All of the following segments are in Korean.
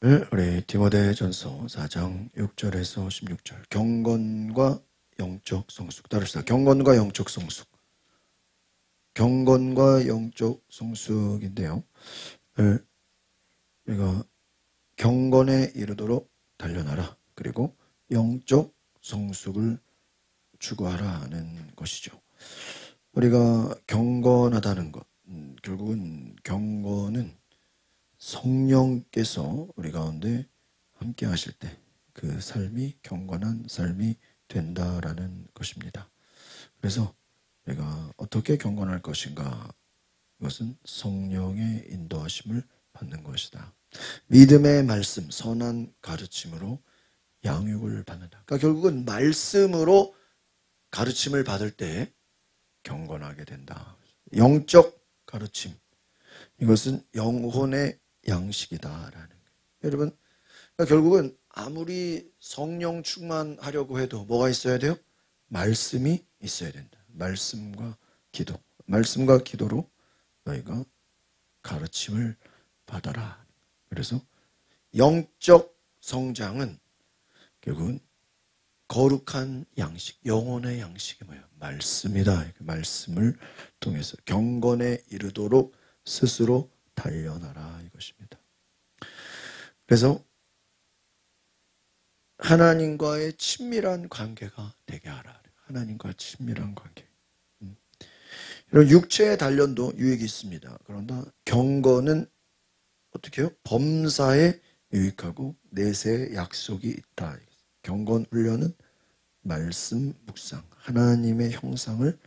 우리 디모데전서 4장 6절에서 16절 경건과 영적 성숙 따릅시다. 경건과 영적 성숙. 경건과 영적 성숙인데요. 우리가 경건에 이르도록 달려나라. 그리고 영적 성숙을 추구하라는 것이죠. 우리가 경건하다는 것, 결국은 경건은 성령께서 우리 가운데 함께 하실 때 그 삶이 경건한 삶이 된다라는 것입니다. 그래서 내가 어떻게 경건할 것인가? 이것은 성령의 인도하심을 받는 것이다. 믿음의 말씀, 선한 가르침으로 양육을 받는다. 그러니까 결국은 말씀으로 가르침을 받을 때 경건하게 된다. 영적 가르침, 이것은 영혼의 양식이다라는 거예요. 여러분, 그러니까 결국은 아무리 성령 충만하려고 해도 뭐가 있어야 돼요? 말씀이 있어야 된다. 말씀과 기도. 말씀과 기도로 너희가 가르침을 받아라. 그래서 영적 성장은 결국은 거룩한 양식, 영혼의 양식이 뭐예요? 말씀이다. 말씀을 통해서 경건에 이르도록 스스로 단련하라 이것입니다. 그래서 하나님과의 친밀한 관계가 되게 하라. 하나님과 친밀한 관계. 이런 육체의 단련도 유익이 있습니다. 그러나 경건은 어떻게 해요? 범사에 유익하고 내세에 약속이 있다. 경건 훈련은 말씀 묵상, 하나님의 형상을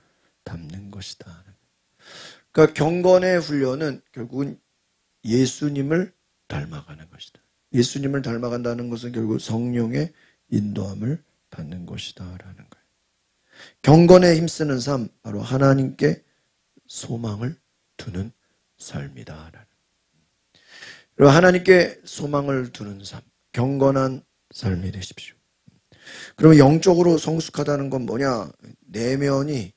담는 것이다. 그러니까 경건의 훈련은 결국은 예수님을 닮아가는 것이다. 예수님을 닮아간다는 것은 결국 성령의 인도함을 받는 것이다라는 거예요. 경건에 힘쓰는 삶, 바로 하나님께 소망을 두는 삶이다. 그리고 하나님께 소망을 두는 삶, 경건한 삶이 되십시오. 그러면 영적으로 성숙하다는 건 뭐냐? 내면이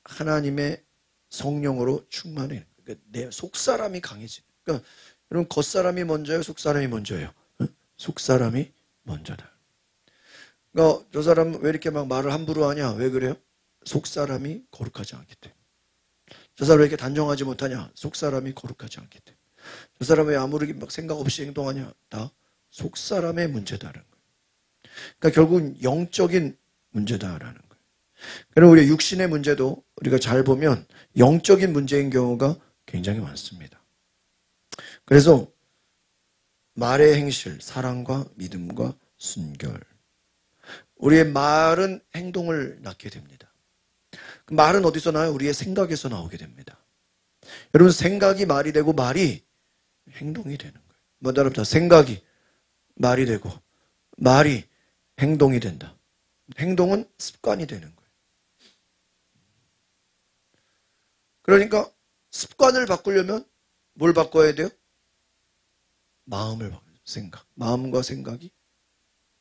하나님의 성령으로 충만해. 그러니까 내 속사람이 강해지. 그러니까 여러분 겉사람이 먼저예요? 속사람이 먼저예요? 속사람이 먼저다. 그러니까 저 사람 왜 이렇게 막 말을 함부로 하냐? 왜 그래요? 속사람이 거룩하지 않기 때문에. 저 사람 왜 이렇게 단정하지 못하냐? 속사람이 거룩하지 않기 때문에. 저 사람 왜 아무리 막 생각 없이 행동하냐? 다 속사람의 문제다라는 거예요. 그러니까 결국은 영적인 문제다라는 거예요. 그럼 우리 육신의 문제도 우리가 잘 보면 영적인 문제인 경우가 굉장히 많습니다. 그래서 말의 행실, 사랑과 믿음과 순결. 우리의 말은 행동을 낳게 됩니다. 말은 어디서 나요? 우리의 생각에서 나오게 됩니다. 여러분 생각이 말이 되고 말이 행동이 되는 거예요. 뭐 여러분 생각이 말이 되고 말이 행동이 된다. 행동은 습관이 되는 거예요. 그러니까 습관을 바꾸려면 뭘 바꿔야 돼요? 마음을 바꿔요. 생각. 마음과 생각이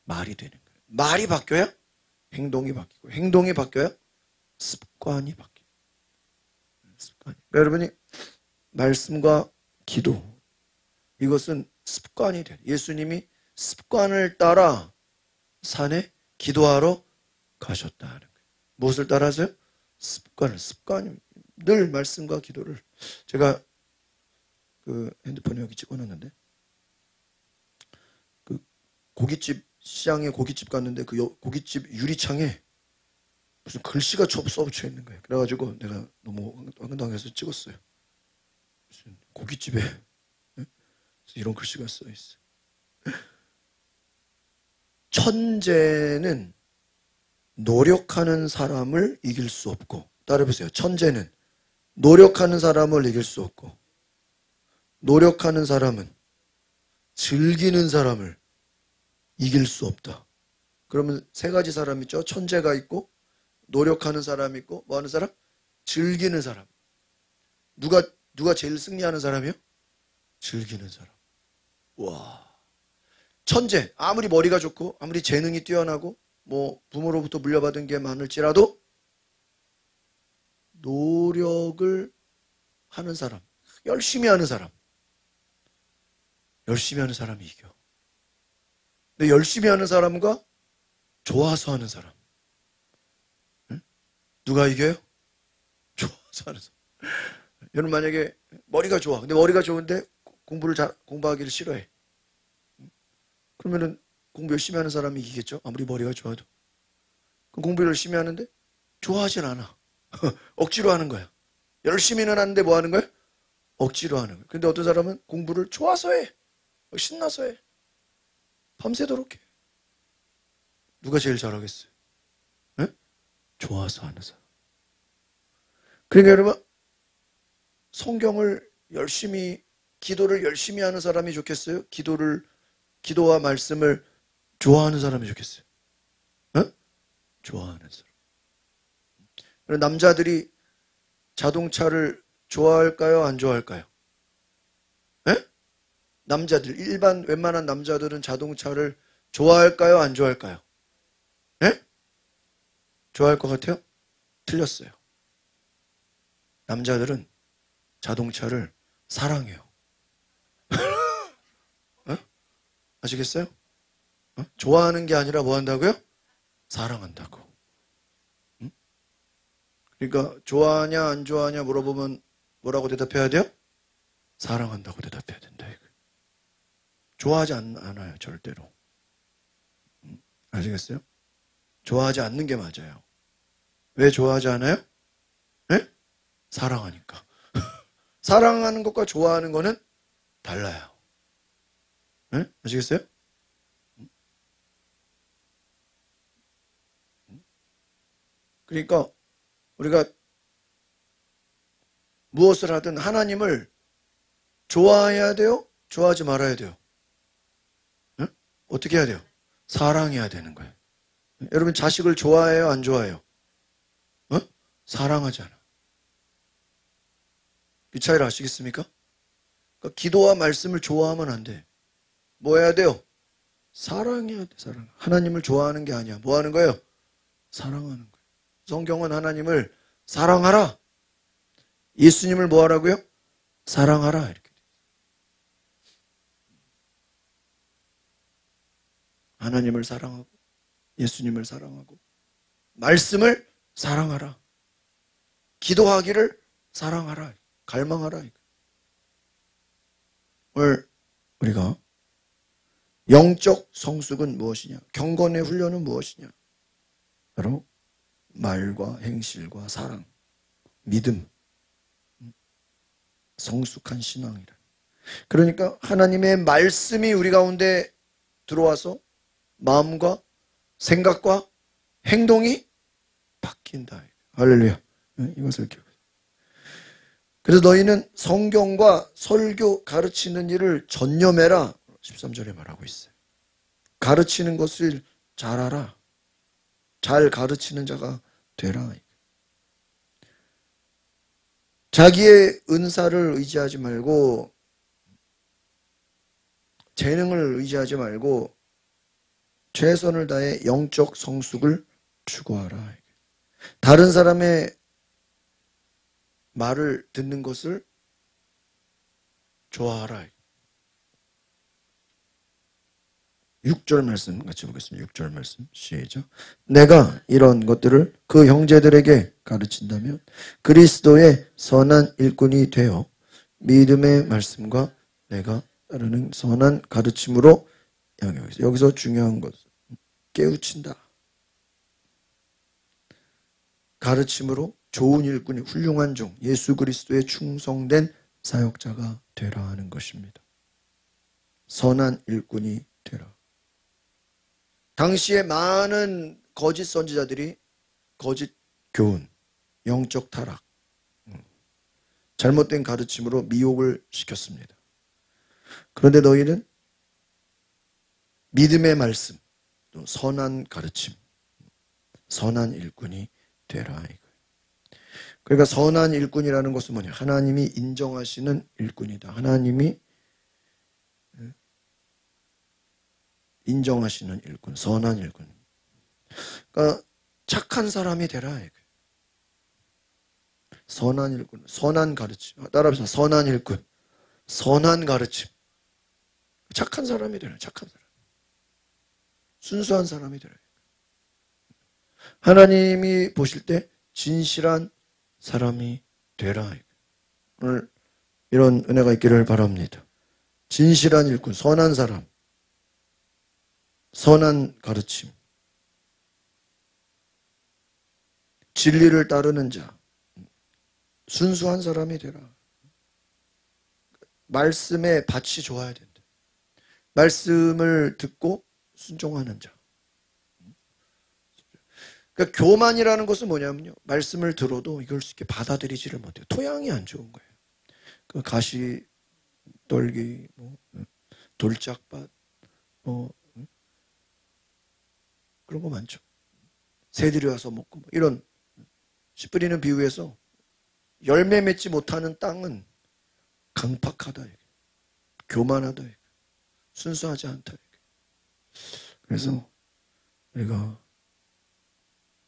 말이 되는 거예요. 말이 바뀌어야 행동이 바뀌고 행동이 바뀌어야 습관이 바뀌어요. 습관이. 여러분이 말씀과 기도 이것은 습관이 돼요. 예수님이 습관을 따라 산에 기도하러 가셨다는 거예요. 무엇을 따라서요? 습관이 늘 말씀과 기도를. 제가 그 핸드폰에 여기 찍어놨는데 그 고깃집 시장에 고깃집 갔는데 그 고깃집 유리창에 무슨 글씨가 써붙여 있는 거예요. 그래가지고 내가 너무 황당해서 찍었어요. 무슨 고깃집에 이런 글씨가 써 있어. 천재는 노력하는 사람을 이길 수 없고, 따라해보세요. 천재는 노력하는 사람을 이길 수 없고, 노력하는 사람은 즐기는 사람을 이길 수 없다. 그러면 세 가지 사람 있죠. 천재가 있고, 노력하는 사람 있고, 뭐 하는 사람? 즐기는 사람. 누가 제일 승리하는 사람이요? 즐기는 사람. 와. 천재, 아무리 머리가 좋고 아무리 재능이 뛰어나고 뭐 부모로부터 물려받은 게 많을지라도 노력을 하는 사람, 열심히 하는 사람, 열심히 하는 사람이 이겨. 근데 열심히 하는 사람과 좋아서 하는 사람, 응? 누가 이겨요? 좋아서 하는 사람. 여러분 만약에 머리가 좋아. 근데 머리가 좋은데 공부하기를 싫어해. 그러면은 공부 열심히 하는 사람이 이기겠죠? 아무리 머리가 좋아도. 그럼 공부 열심히 하는데 좋아하진 않아. 억지로 하는 거야. 열심히는 하는데 뭐 하는 거야? 억지로 하는 거야. 근데 어떤 사람은 공부를 좋아서 해. 신나서 해. 밤새도록 해. 누가 제일 잘하겠어요? 네? 좋아서 하는 사람. 그러니까 여러분, 성경을 열심히, 기도를 열심히 하는 사람이 좋겠어요? 기도와 말씀을 좋아하는 사람이 좋겠어요? 네? 좋아하는 사람. 남자들이 자동차를 좋아할까요? 안 좋아할까요? 네? 남자들, 웬만한 남자들은 자동차를 좋아할까요? 안 좋아할까요? 네? 좋아할 것 같아요? 틀렸어요. 남자들은 자동차를 사랑해요. 어? 아시겠어요? 어? 좋아하는 게 아니라 뭐 한다고요? 사랑한다고. 응? 그러니까 좋아하냐 안 좋아하냐 물어보면 뭐라고 대답해야 돼요? 사랑한다고 대답해야 된다. 좋아하지 않아요. 절대로. 응? 아시겠어요? 좋아하지 않는 게 맞아요. 왜 좋아하지 않아요? 네? 사랑하니까. 사랑하는 것과 좋아하는 거는 달라요. 네? 아시겠어요? 그러니까 우리가 무엇을 하든 하나님을 좋아해야 돼요? 좋아하지 말아야 돼요? 네? 어떻게 해야 돼요? 사랑해야 되는 거예요. 여러분 자식을 좋아해요? 안 좋아해요? 어? 사랑하잖아. 이 차이를 아시겠습니까? 그러니까 기도와 말씀을 좋아하면 안 돼. 뭐 해야 돼요? 사랑해야 돼. 사랑. 하나님을 좋아하는 게 아니야. 뭐 하는 거예요? 사랑하는 거예요. 성경은 하나님을 사랑하라. 예수님을 뭐 하라고요? 사랑하라. 이렇게 돼. 하나님을 사랑하고 예수님을 사랑하고 말씀을 사랑하라. 기도하기를 사랑하라. 갈망하라. 오늘 우리가 영적 성숙은 무엇이냐? 경건의 훈련은 무엇이냐? 바로 말과 행실과 사랑, 믿음, 성숙한 신앙이라. 그러니까 하나님의 말씀이 우리 가운데 들어와서 마음과 생각과 행동이 바뀐다. 할렐루야. 이것을 기억해. 그래서 너희는 성경과 설교 가르치는 일을 전념해라. 13절에 말하고 있어요. 가르치는 것을 잘하라. 잘 가르치는 자가 되라. 자기의 은사를 의지하지 말고 재능을 의지하지 말고 최선을 다해 영적 성숙을 추구하라. 다른 사람의 말을 듣는 것을 좋아하라. 6절 말씀 같이 보겠습니다. 6절 말씀 시작. 내가 이런 것들을 그 형제들에게 가르친다면 그리스도의 선한 일꾼이 되어 믿음의 말씀과 내가 따르는 선한 가르침으로 양육하겠습니다. 여기서 중요한 것은 깨우친다. 가르침으로 좋은 일꾼이 훌륭한 종 예수 그리스도의 충성된 사역자가 되라 하는 것입니다. 선한 일꾼이 되라. 당시에 많은 거짓 선지자들이 거짓 교훈, 영적 타락, 잘못된 가르침으로 미혹을 시켰습니다. 그런데 너희는 믿음의 말씀, 또 선한 가르침, 선한 일꾼이 되라. 그러니까 선한 일꾼이라는 것은 뭐냐? 하나님이 인정하시는 일꾼이다. 하나님이 인정하시는 일꾼, 선한 일꾼. 그러니까 착한 사람이 되라. 선한 일꾼, 선한 가르침. 따라합시다. 선한 일꾼, 선한 가르침. 착한 사람이 되라. 착한 사람. 순수한 사람이 되라. 하나님이 보실 때 진실한 사람이 되라. 오늘 이런 은혜가 있기를 바랍니다. 진실한 일꾼, 선한 사람, 선한 가르침, 진리를 따르는 자, 순수한 사람이 되라. 말씀의 밭이 좋아야 된다. 말씀을 듣고 순종하는 자. 그러니까 교만이라는 것은 뭐냐면요, 말씀을 들어도 이걸 쉽게 받아들이지를 못해요. 토양이 안 좋은 거예요. 그 가시 떨기, 돌짝밭, 그런 거 많죠. 새들이 와서 먹고 이런 씨 뿌리는 비유에서 열매 맺지 못하는 땅은 강팍하다, 교만하다, 순수하지 않다. 그래서 우리가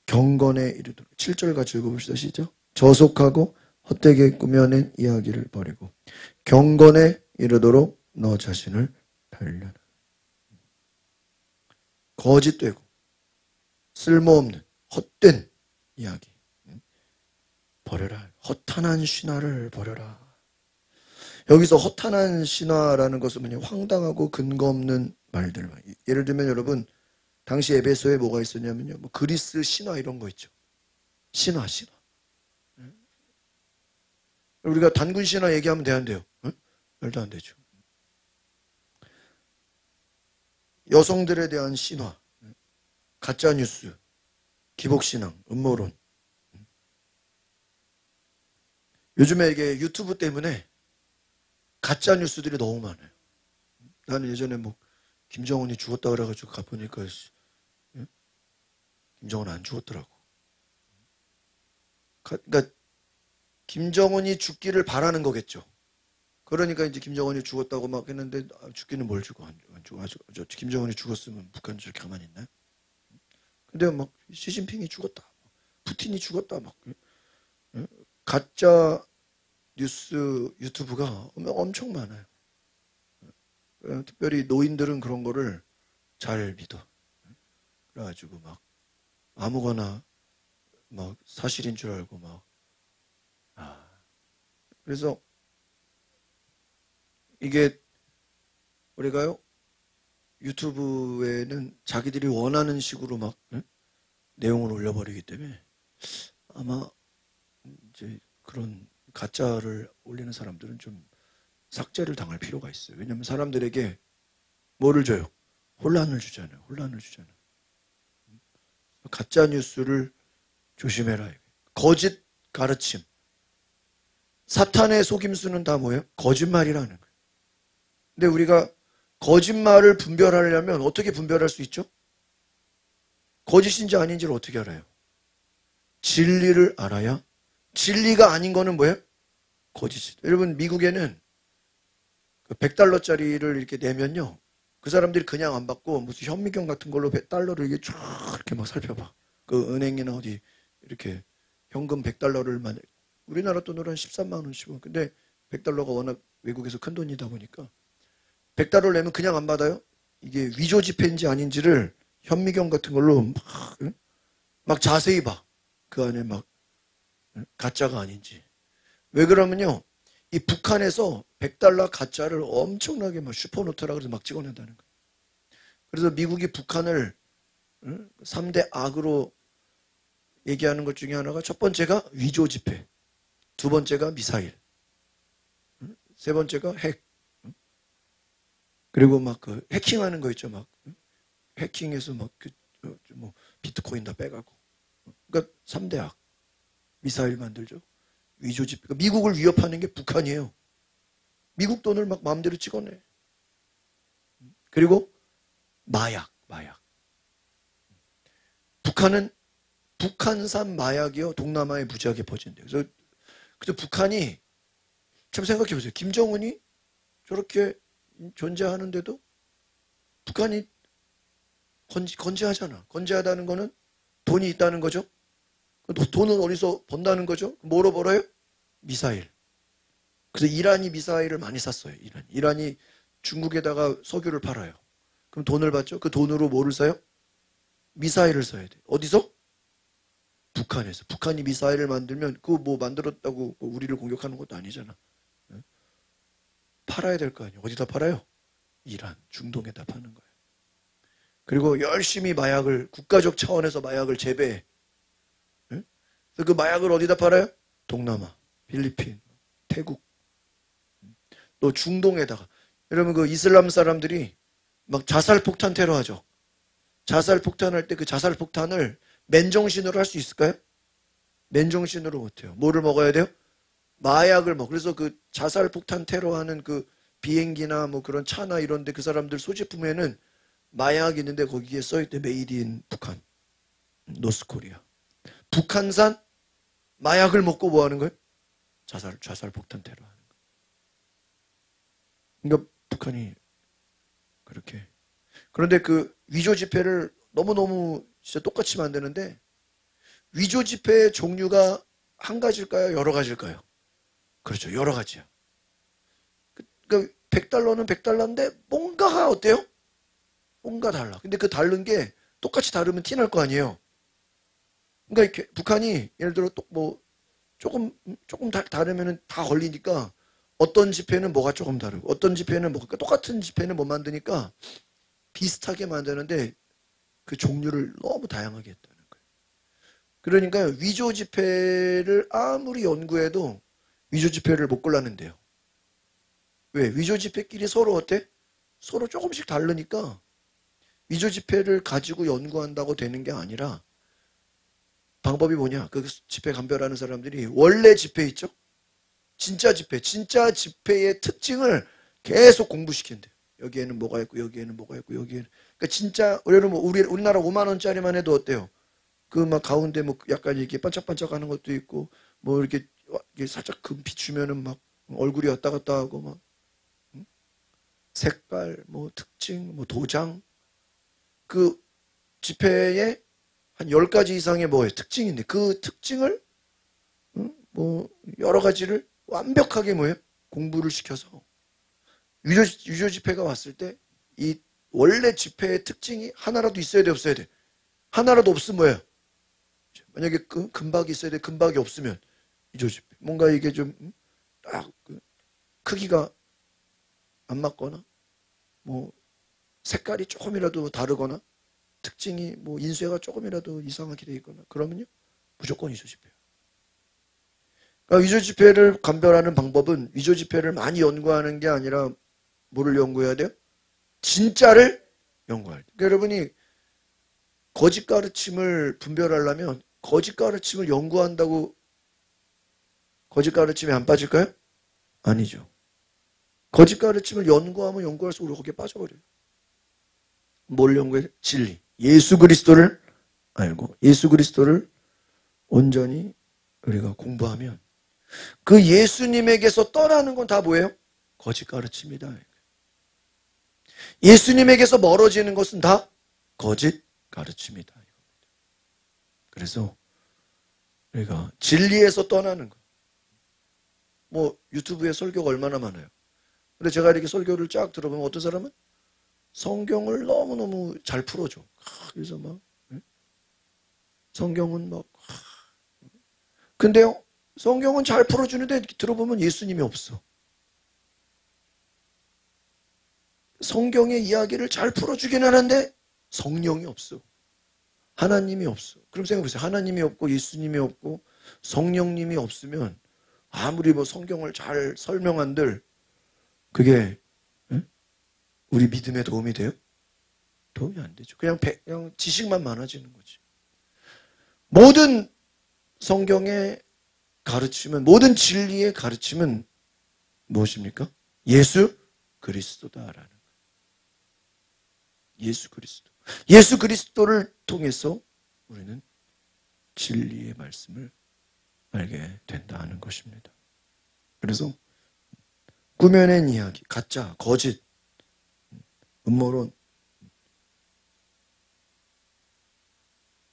경건에 이르도록 7절 같이 읽어봅시다. 시작. 저속하고 헛되게 꾸며낸 이야기를 버리고 경건에 이르도록 너 자신을 단련하라. 거짓되고 쓸모없는 헛된 이야기 버려라. 허탄한 신화를 버려라. 여기서 허탄한 신화라는 것은 뭐냐, 황당하고 근거 없는 말들. 예를 들면 여러분, 당시 에베소에 뭐가 있었냐면요, 그리스 신화 이런 거 있죠. 신화. 우리가 단군 신화 얘기하면 되는데요. 말도 안 되죠. 여성들에 대한 신화, 가짜 뉴스, 기복신앙, 음모론. 요즘에 이게 유튜브 때문에 가짜 뉴스들이 너무 많아요. 나는 예전에 김정은이 죽었다 그래가지고 가보니까 김정은 안 죽었더라고. 그러니까 김정은이 죽기를 바라는 거겠죠. 그러니까 이제 김정은이 죽었다고 막 했는데 죽기는 뭘 죽어? 안 죽어. 김정은이 죽었으면 북한 저렇게 가만히 있나요? 근데 막 시진핑이 죽었다, 푸틴이 죽었다, 막 가짜 뉴스 유튜브가 엄청 많아요. 특별히 노인들은 그런 거를 잘 믿어. 그래가지고 막 아무거나 막 사실인 줄 알고 막. 그래서 이게 우리가요, 유튜브에는 자기들이 원하는 식으로 막 내용을 올려버리기 때문에 아마 이제 그런 가짜를 올리는 사람들은 좀 삭제를 당할 필요가 있어요. 왜냐하면 사람들에게 뭐를 줘요? 혼란을 주잖아요. 가짜 뉴스를 조심해라. 거짓 가르침. 사탄의 속임수는 다 뭐예요? 거짓말이라는 거예요. 근데 우리가 거짓말을 분별하려면 어떻게 분별할 수 있죠? 거짓인지 아닌지를 어떻게 알아요? 진리를 알아야. 진리가 아닌 거는 뭐예요? 거짓이다. 여러분, 미국에는 $100짜리를 이렇게 내면요, 그 사람들이 그냥 안 받고 무슨 현미경 같은 걸로 $100를 이게 쫙 이렇게 막 살펴봐. 그 은행이나 어디 이렇게 현금 $100를 우리나라 돈으로 한 13만 원씩. 근데 $100가 워낙 외국에서 큰 돈이다 보니까 $100를 내면 그냥 안 받아요. 이게 위조 지폐인지 아닌지를 현미경 같은 걸로 막 자세히 봐. 그 안에 막 가짜가 아닌지. 왜 그러면요, 이 북한에서 $100 가짜를 엄청나게 막 슈퍼노트라 그래서 막 찍어낸다는 거예요. 그래서 미국이 북한을 3대 악으로 얘기하는 것 중에 하나가, 첫 번째가 위조 지폐, 두 번째가 미사일, 세 번째가 핵, 그리고 막 그 해킹하는 거 있죠. 막 해킹해서 막 비트코인 다 빼가고. 그러니까 3대 악. 미사일 만들죠. 위조 지폐. 그러니까 미국을 위협하는 게 북한이에요. 미국 돈을 막 마음대로 찍어내. 그리고 마약. 북한은 북한산 마약이요, 동남아에 무지하게 퍼진대요. 그래서 북한이, 참 생각해 보세요. 김정은이 저렇게 존재하는데도 북한이 건재하잖아. 건재하다는 거는 돈이 있다는 거죠. 돈은 어디서 번다는 거죠? 뭐로 벌어요? 미사일. 그래서 이란이 미사일을 많이 샀어요. 이란이 중국에다가 석유를 팔아요. 그럼 돈을 받죠? 그 돈으로 뭐를 사요? 미사일을 써야 돼. 어디서? 북한에서. 북한이 미사일을 만들면 그거 뭐 만들었다고 우리를 공격하는 것도 아니잖아. 팔아야 될 거 아니에요. 어디다 팔아요? 이란, 중동에다 파는 거예요. 그리고 열심히 마약을, 국가적 차원에서 마약을 재배해. 그래서 그 마약을 어디다 팔아요? 동남아, 필리핀, 태국, 또 중동에다가. 여러분 그 이슬람 사람들이 막 자살폭탄 테러하죠. 자살폭탄 할 때 그 자살폭탄을 맨정신으로 할 수 있을까요? 맨정신으로 못해요. 뭐를 먹어야 돼요? 마약을 먹어. 그래서 그 자살폭탄 테러하는 그 비행기나 뭐 그런 차나 이런데 그 사람들 소지품에는 마약이 있는데 거기에 써있대. 메이드 인 북한, 노스코리아. 북한산 마약을 먹고 뭐 하는 거예요? 자살폭탄 테러하는 거예요. 그러니까 북한이 그렇게. 그런데 그 위조 지폐를 너무너무 진짜 똑같이 만드는데, 위조 지폐의 종류가 한 가지일까요? 여러 가지일까요? 그렇죠. 여러 가지야. 그러니까 100달러는 100달러인데 뭔가가 어때요? 뭔가 달라. 근데 그 다른 게 똑같이 다르면 티 날 거 아니에요. 그러니까 이렇게 북한이 예를 들어 또 뭐 조금 다르면은 다 걸리니까 어떤 지폐는 뭐가 조금 다르고 어떤 지폐는 뭐 그러니까 똑같은 지폐는 못 만드니까 비슷하게 만드는데 그 종류를 너무 다양하게 했다는 거예요. 그러니까 위조 지폐를 아무리 연구해도 위조 지폐를 못 골라낸대요. 왜? 위조 지폐끼리 서로 어때? 서로 조금씩 다르니까 위조 지폐를 가지고 연구한다고 되는 게 아니라 방법이 뭐냐? 그 지폐 감별하는 사람들이 원래 지폐 있죠? 진짜 지폐의 특징을 계속 공부시킨대요. 여기에는 뭐가 있고 여기에는 뭐가 있고 여기에는. 그러니까 진짜 여러분 우리나라 5만 원짜리만 해도 어때요? 그 막 가운데 뭐 약간 이렇게 반짝반짝하는 것도 있고 뭐 이렇게 살짝 금 비추면은 막 얼굴이 왔다 갔다 하고 막 색깔 뭐 특징 뭐 도장 그 지폐에 한 10가지 이상의 뭐예요? 특징인데 그 특징을 뭐 여러 가지를 완벽하게 뭐예요? 공부를 시켜서 위조 지폐가 왔을 때 이 원래 지폐의 특징이 하나라도 있어야 돼 없어야 돼? 하나라도 없으면 뭐예요? 만약에 금박이 있어야 돼. 금박이 없으면 위조 지폐. 뭔가 이게 좀 딱 크기가 안 맞거나 뭐 색깔이 조금이라도 다르거나 특징이 뭐 인쇄가 조금이라도 이상하게 돼 있거나 그러면요 무조건 위조 지폐예요. 그러니까 위조 지폐를 감별하는 방법은 위조 지폐를 많이 연구하는 게 아니라 뭐를 연구해야 돼요? 진짜를 연구할 때. 그러니까 여러분이 거짓 가르침을 분별하려면 거짓 가르침을 연구한다고 거짓 가르침에 안 빠질까요? 아니죠. 거짓 가르침을 연구하면 연구할수록 우리가 거기에 빠져버려요. 뭘 연구해? 진리. 예수 그리스도를 알고 예수 그리스도를 온전히 우리가 공부하면 그 예수님에게서 떠나는 건 다 뭐예요? 거짓 가르침이다. 예수님에게서 멀어지는 것은 다 거짓 가르침이다. 그래서 우리가 진리에서 떠나는 거. 뭐 유튜브에 설교가 얼마나 많아요. 근데 제가 이렇게 설교를 쫙 들어보면 어떤 사람은 성경을 너무너무 잘 풀어줘. 그래서 막 성경은 막 근데요 성경은 잘 풀어주는데 들어보면 예수님이 없어. 성경의 이야기를 잘 풀어주긴 하는데 성령이 없어. 하나님이 없어. 그럼 생각해보세요. 하나님이 없고 예수님이 없고 성령님이 없으면 아무리 뭐 성경을 잘 설명한들 그게 우리 믿음에 도움이 돼요? 도움이 안 되죠. 그냥 지식만 많아지는 거지. 모든 성경의 가르침은 모든 진리의 가르침은 무엇입니까? 예수 그리스도다라는 거예요. 예수 그리스도. 예수 그리스도를 통해서 우리는 진리의 말씀을 알게 된다는 것입니다. 그래서 꾸며낸 이야기, 가짜, 거짓, 음모론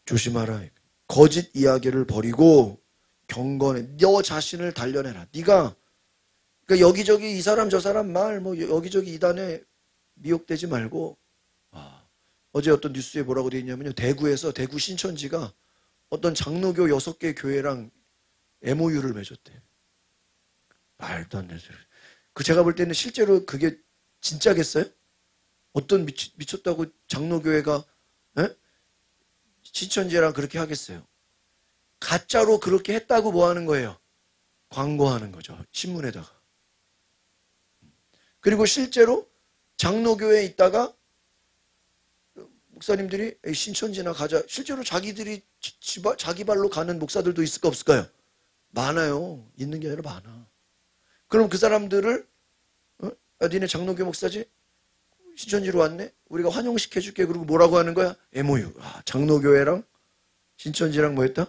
조심하라. 거짓 이야기를 버리고 경건해. 너 자신을 단련해라. 네가 그러니까 여기저기 이 사람 저 사람 말 뭐 여기저기 이단에 미혹되지 말고 어제 어떤 뉴스에 뭐라고 돼 있냐면요. 대구에서 대구 신천지가 어떤 장로교 6개 교회랑 MOU를 맺었대. 말도 안 되는 소리. 그 제가 볼 때는 실제로 그게 진짜겠어요? 어떤 미쳤다고 장로교회가 에? 신천지랑 그렇게 하겠어요? 가짜로 그렇게 했다고 뭐 하는 거예요? 광고하는 거죠. 신문에다가. 그리고 실제로 장로교회에 있다가 목사님들이 신천지나 가자. 실제로 자기들이 자기 발로 가는 목사들도 있을까 없을까요? 많아요. 있는 게 아니라 많아. 그럼 그 사람들을 니네 장로교 목사지? 신천지로 왔네? 우리가 환영시켜줄게. 그리고 뭐라고 하는 거야? MOU. 장로교회랑 신천지랑 뭐 했다?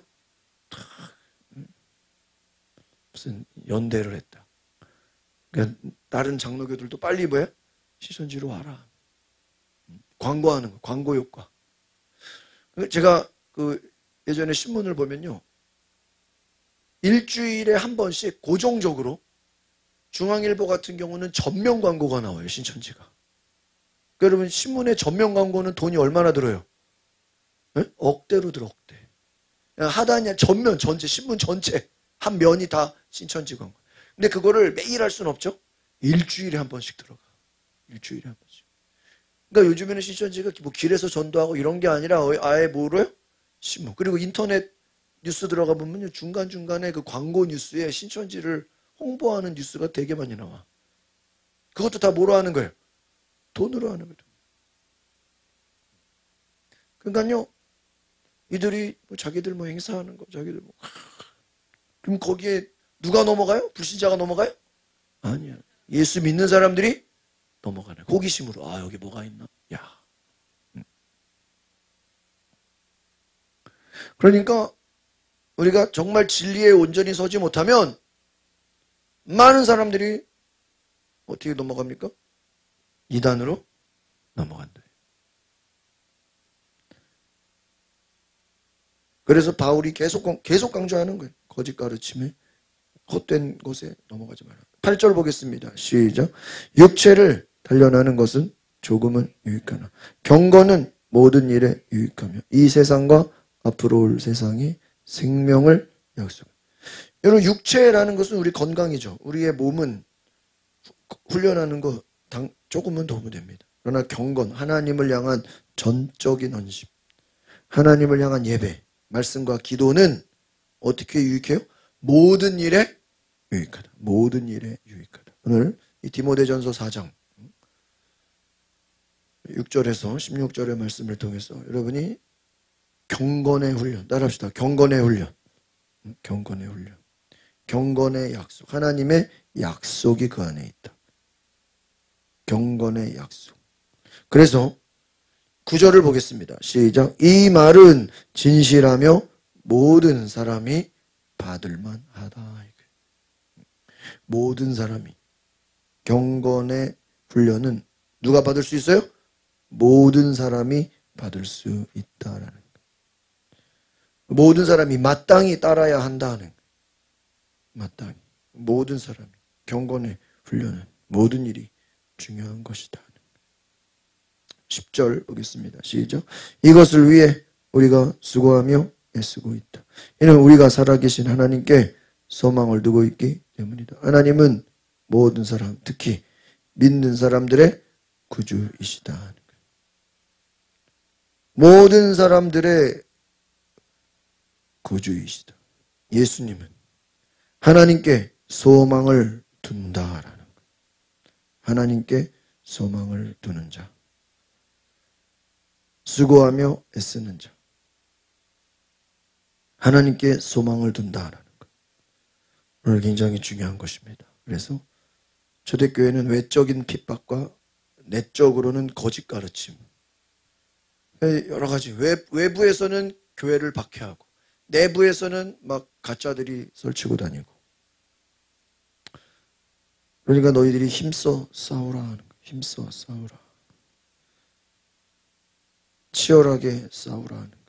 무슨 연대를 했다. 그러니까 다른 장로교들도 빨리 뭐야? 신천지로 와라. 광고하는 거, 광고 효과. 제가 예전에 신문을 보면요. 일주일에 한 번씩 고정적으로 중앙일보 같은 경우는 전면 광고가 나와요. 신천지가. 여러분 신문에 전면 광고는 돈이 얼마나 들어요? 네? 억대로 들어 억대. 하단이 전면 전체 신문 전체 한 면이 다 신천지 광고. 근데 그거를 매일 할 수는 없죠. 일주일에 한 번씩 들어가. 일주일에 한 번씩. 그러니까 요즘에는 신천지가 뭐 길에서 전도하고 이런 게 아니라 아예 뭐로요? 신문. 그리고 인터넷 뉴스 들어가 보면요. 중간중간에 그 광고 뉴스에 신천지를 홍보하는 뉴스가 되게 많이 나와. 그것도 다 뭐로 하는 거예요? 돈으로 하는 거죠. 그러니까요. 이들이 뭐 자기들 뭐 행사하는 거, 자기들 뭐. 그럼 거기에 누가 넘어가요? 불신자가 넘어가요? 아니야. 예수 믿는 사람들이 넘어가네. 호기심으로. 여기 뭐가 있나? 야. 그러니까 우리가 정말 진리에 온전히 서지 못하면 많은 사람들이 어떻게 넘어갑니까? 이단으로 넘어간다. 그래서 바울이 계속 강조하는 거예요. 거짓 가르침에 헛된 것에 넘어가지 마라. 8절 보겠습니다. 시작. 육체를 단련하는 것은 조금은 유익하나 경건은 모든 일에 유익하며 이 세상과 앞으로 올 세상이 생명을 약속합니다. 여러분 육체라는 것은 우리 건강이죠. 우리의 몸은 훈련하는 거 조금은 도움이 됩니다. 그러나 경건, 하나님을 향한 전적인 헌신, 하나님을 향한 예배, 말씀과 기도는 어떻게 유익해요? 모든 일에 유익하다. 모든 일에 유익하다. 오늘 이 디모데전서 4장 6절에서 16절의 말씀을 통해서 여러분이 경건의 훈련, 따라합시다. 경건의 훈련. 경건의 훈련. 경건의 약속. 하나님의 약속이 그 안에 있다. 경건의 약속. 그래서 9절을 보겠습니다. 시작. 이 말은 진실하며 모든 사람이 받을만 하다. 모든 사람이. 경건의 훈련은 누가 받을 수 있어요? 모든 사람이 받을 수 있다라는 거예요. 모든 사람이 마땅히 따라야 한다는 거예요. 마땅히. 모든 사람이. 경건의 훈련은 모든 일이 중요한 것이다. 10절 보겠습니다. 시작. 이것을 위해 우리가 수고하며 애쓰고 있다. 이는 우리가 살아계신 하나님께 소망을 두고 있기 때문이다. 하나님은 모든 사람, 특히 믿는 사람들의 구주이시다. 모든 사람들의 구주이시다. 예수님은 하나님께 소망을 둔다라는 것. 하나님께 소망을 두는 자. 수고하며 애쓰는 자. 하나님께 소망을 둔다라는 것. 오늘 굉장히 중요한 것입니다. 그래서 초대교회는 외적인 핍박과 내적으로는 거짓 가르침. 여러 가지. 외부에서는 교회를 박해하고 내부에서는 막 가짜들이 설치고 다니고. 그러니까 너희들이 힘써 싸우라 하는 거예요. 힘써 싸우라. 치열하게 싸우라 하는 거예요.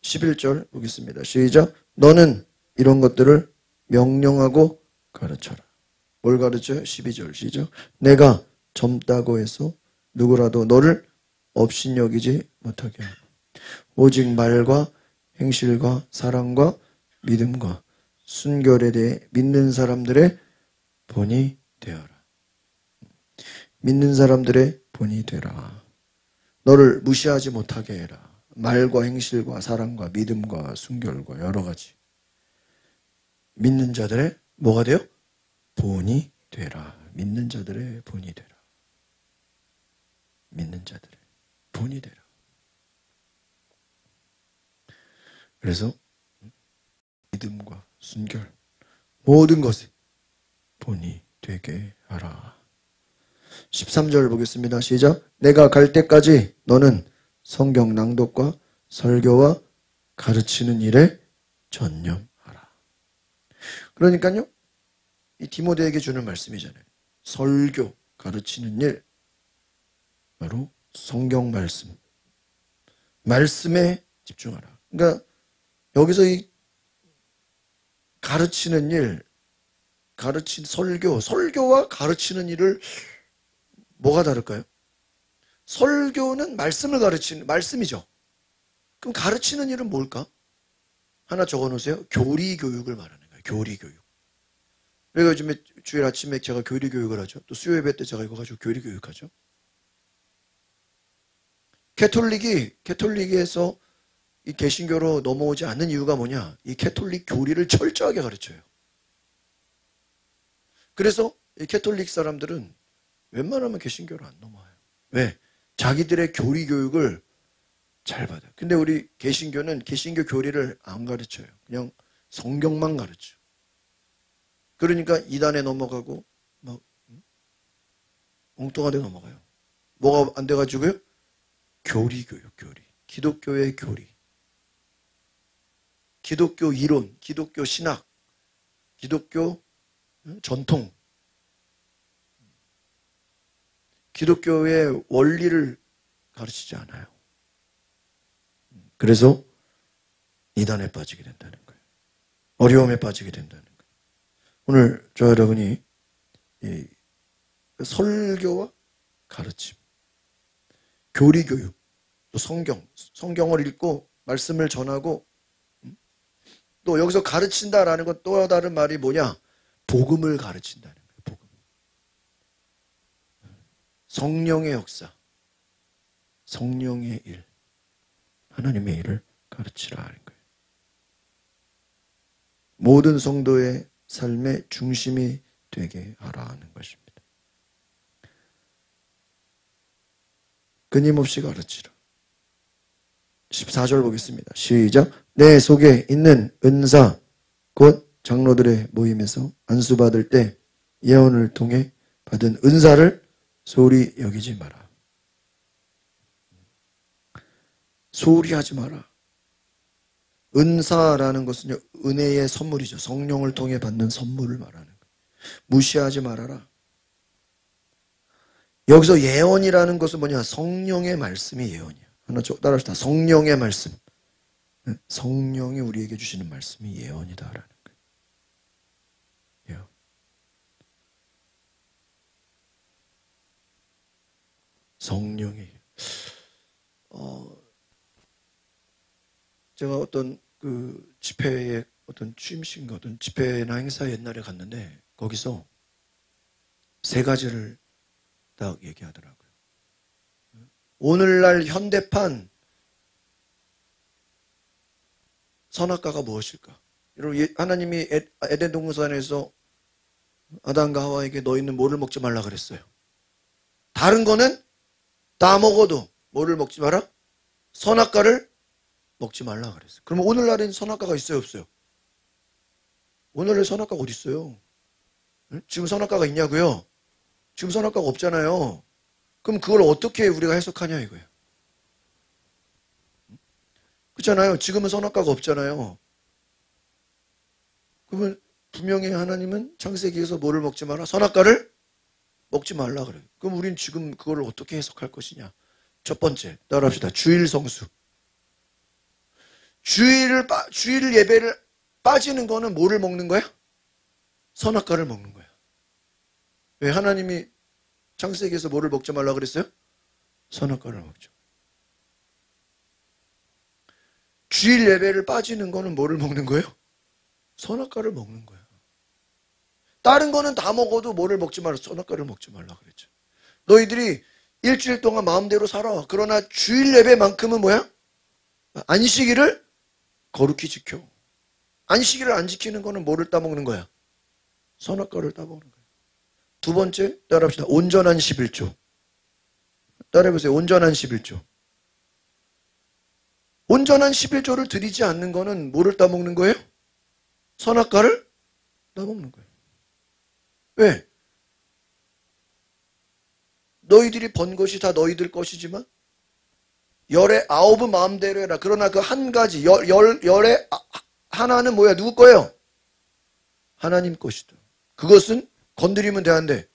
11절 보겠습니다. 시작. 너는 이런 것들을 명령하고 가르쳐라. 뭘 가르쳐요? 12절 시작. 내가 젊다고 해서 누구라도 너를 업신여기지 못하게 하고 오직 말과 행실과 사랑과 믿음과 순결에 대해 믿는 사람들의 본이 되어라. 믿는 사람들의 본이 되라. 너를 무시하지 못하게 해라. 말과 행실과 사랑과 믿음과 순결과 여러 가지. 믿는 자들의 뭐가 돼요? 본이 되라. 믿는 자들의 본이 되라. 믿는 자들의 본이 되라. 그래서 믿음과 순결 모든 것에 본이 되게 하라. 13절 보겠습니다. 시작. 내가 갈 때까지 너는 성경 낭독과 설교와 가르치는 일에 전념하라. 그러니까요, 이 디모데에게 주는 말씀이잖아요. 설교, 가르치는 일, 바로 성경 말씀, 말씀에 집중하라. 그러니까 여기서 이 가르치는 일, 설교와 가르치는 일을 뭐가 다를까요? 설교는 말씀을 가르치는, 말씀이죠. 그럼 가르치는 일은 뭘까? 하나 적어 놓으세요. 교리 교육을 말하는 거예요. 교리 교육. 그래서 요즘에 주일 아침에 제가 교리 교육을 하죠. 또 수요 예배 때 제가 이거 가지고 교리 교육하죠. 캐톨릭에서 이 개신교로 넘어오지 않는 이유가 뭐냐? 이 캐톨릭 교리를 철저하게 가르쳐요. 그래서 이 캐톨릭 사람들은 웬만하면 개신교로 안 넘어와요. 왜? 자기들의 교리 교육을 잘 받아요. 근데 우리 개신교는 개신교 교리를 안 가르쳐요. 그냥 성경만 가르쳐. 그러니까 이단에 넘어가고 막 엉뚱한 데 넘어가요. 뭐가 안 돼가지고요? 교리 교육, 교리. 기독교의 교리. 기독교 이론, 기독교 신학, 기독교 전통, 기독교의 원리를 가르치지 않아요. 그래서 이단에 빠지게 된다는 거예요. 어려움에 빠지게 된다는 거예요. 오늘 저 여러분이 이 설교와 가르침, 교리 교육, 또 성경을 읽고 말씀을 전하고 또 여기서 가르친다라는 건 또 다른 말이 뭐냐? 복음을 가르친다는 거예요. 복음. 성령의 역사, 성령의 일, 하나님의 일을 가르치라 하는 거예요. 모든 성도의 삶의 중심이 되게 하라 하는 것입니다. 끊임없이 가르치라. 14절 보겠습니다. 시작. 내 속에 있는 은사 곧 장로들의 모임에서 안수받을 때 예언을 통해 받은 은사를 소홀히 여기지 마라. 소홀히 하지 마라. 은사라는 것은 은혜의 선물이죠. 성령을 통해 받는 선물을 말하는 거예요. 무시하지 말아라. 여기서 예언이라는 것은 뭐냐? 성령의 말씀이 예언이야. 하나 따라합시다. 성령의 말씀. 성령이 우리에게 주시는 말씀이 예언이다라는 거예요. 예언. 성령이. 제가 어떤 그 집회에 어떤 취임식인가 어떤 집회나 행사에 옛날에 갔는데 거기서 세 가지를 딱 얘기하더라고요. 오늘날 현대판 선악과가 무엇일까? 여러분, 하나님이 에덴 동산에서 아담과 하와에게 너희는 뭐를 먹지 말라 그랬어요. 다른 거는 다 먹어도 뭐를 먹지 마라? 선악과를 먹지 말라 그랬어요. 그러면 오늘날엔 선악과가 있어요, 없어요? 오늘날 선악과가 어디 있어요? 지금 선악과가 있냐고요? 지금 선악과가 없잖아요. 그럼 그걸 어떻게 우리가 해석하냐 이거예요. 그렇잖아요. 지금은 선악과가 없잖아요. 그러면 분명히 하나님은 창세기에서 뭐를 먹지 마라? 선악과를 먹지 말라 그래요. 그럼 우린 지금 그걸 어떻게 해석할 것이냐? 첫 번째, 따라합시다. 주일 성수. 주일 예배를 빠지는 거는 뭐를 먹는 거야? 선악과를 먹는 거야. 왜? 하나님이 창세기에서 뭐를 먹지 말라 그랬어요? 선악과를 먹죠. 주일 예배를 빠지는 거는 뭐를 먹는 거예요? 선악과를 먹는 거야. 다른 거는 다 먹어도 뭐를 먹지 말라? 선악과를 먹지 말라 그랬죠. 너희들이 일주일 동안 마음대로 살아. 그러나 주일 예배만큼은 뭐야? 안식일을 거룩히 지켜. 안식일을 안 지키는 거는 뭐를 따먹는 거야? 선악과를 따먹는 거야. 두 번째, 따라합시다. 온전한 11조. 따라해보세요. 온전한 11조. 온전한 11조를 드리지 않는 거는 뭐를 따먹는 거예요? 선악과를 따먹는 거예요. 왜? 너희들이 번 것이 다 너희들 것이지만 열의 아홉은 마음대로 해라. 그러나 그 한 가지 열의 하나는 뭐야? 누구 거예요? 하나님 것이다. 그것은 건드리면 되는데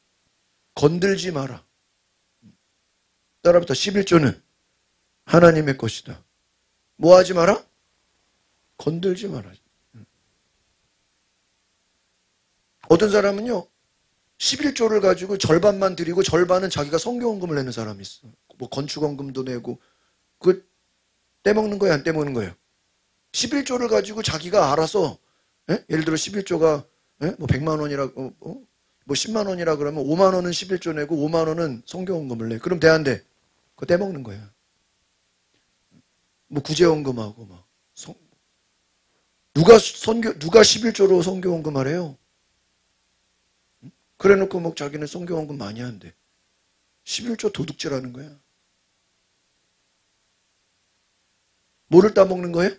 건들지 마라. 따라붙어 11조는 하나님의 것이다. 뭐 하지 마라? 건들지 마라. 어떤 사람은요 11조를 가지고 절반만 드리고 절반은 자기가 성교헌금을 내는 사람이 있어. 뭐 건축헌금도 내고 그 떼먹는 거예요? 안 떼먹는 거예요? 11조를 가지고 자기가 알아서 예를 들어 11조가 뭐 100만 원이라고 뭐 10만 원이라 그러면 5만 원은 11조 내고 5만 원은 성교헌금을 내. 그럼 돼안돼? 그거 떼먹는 거야. 뭐 구제헌금하고 막 누가 11조로 성교헌금 하래요? 그래 놓고 뭐 자기는 성교헌금 많이 한대. 11조 도둑질하는 거야. 뭐를 따먹는 거예요?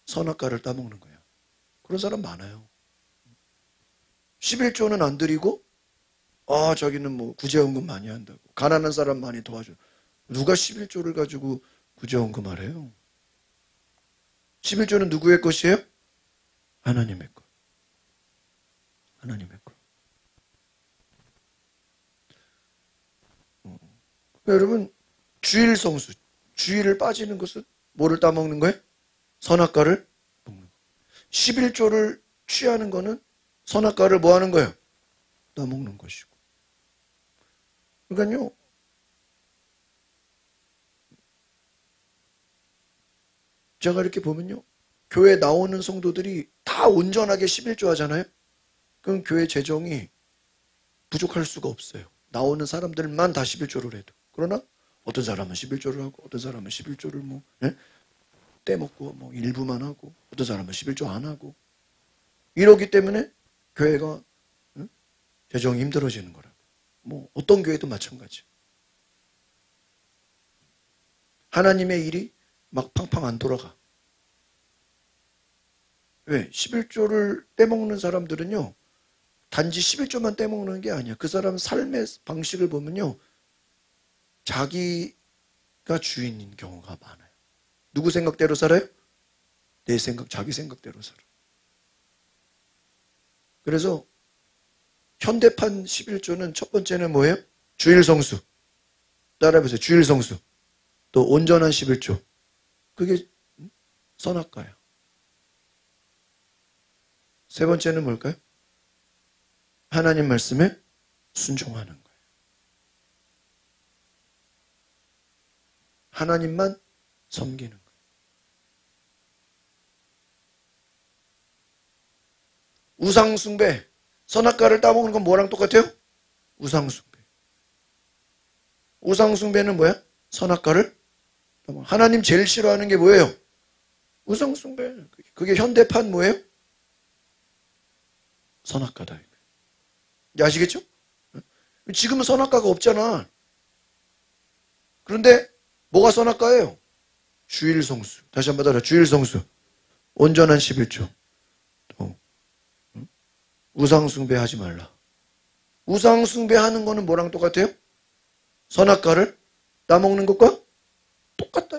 선악과를 따먹는 거야. 그런 사람 많아요. 11조는 안 드리고 자기는 뭐 구제헌금 많이 한다고. 가난한 사람 많이 도와줘. 누가 11조를 가지고 구제헌금 하래요? 11조는 누구의 것이에요? 하나님의 것. 하나님의 것. 여러분 주일 성수, 주일을 빠지는 것은 뭐를 따먹는 거예요? 선악과를 먹는 거예요. 11조를 취하는 거는 선악과를 뭐 하는 거예요? 따먹는 것이고. 그러니까요 제가 이렇게 보면요 교회 나오는 성도들이 다 온전하게 11조 하잖아요. 그럼 교회 재정이 부족할 수가 없어요. 나오는 사람들만 다 11조를 해도. 그러나 어떤 사람은 11조를 하고 어떤 사람은 11조를 뭐 떼먹고 뭐 일부만 하고 어떤 사람은 11조 안 하고 이러기 때문에 교회가 재정이 힘들어지는 거라고. 뭐 어떤 교회도 마찬가지. 하나님의 일이 막 팡팡 안 돌아가. 왜? 11조를 떼먹는 사람들은요 단지 11조만 떼먹는 게 아니야. 그 사람 삶의 방식을 보면요 자기가 주인인 경우가 많아요. 누구 생각대로 살아요? 내 생각, 자기 생각대로 살아. 그래서 현대판 11조는 첫 번째는 뭐예요? 주일 성수. 따라해보세요. 주일 성수. 또 온전한 11조. 그게 선악과예요. 세 번째는 뭘까요? 하나님 말씀에 순종하는 거예요. 하나님만 섬기는 거예요. 우상숭배, 선악과를 따먹는 건 뭐랑 똑같아요? 우상숭배. 우상숭배는 뭐야? 선악과를 따먹는. 하나님 제일 싫어하는 게 뭐예요? 우상숭배. 그게 현대판 뭐예요? 선악과다. 아시겠죠? 지금은 선악과가 없잖아. 그런데 뭐가 선악과예요? 주일 성수. 다시 한번 따라. 주일 성수. 온전한 11조. 우상 숭배하지 말라. 우상 숭배하는 거는 뭐랑 똑같아요? 선악과를 따먹는 것과 똑같다.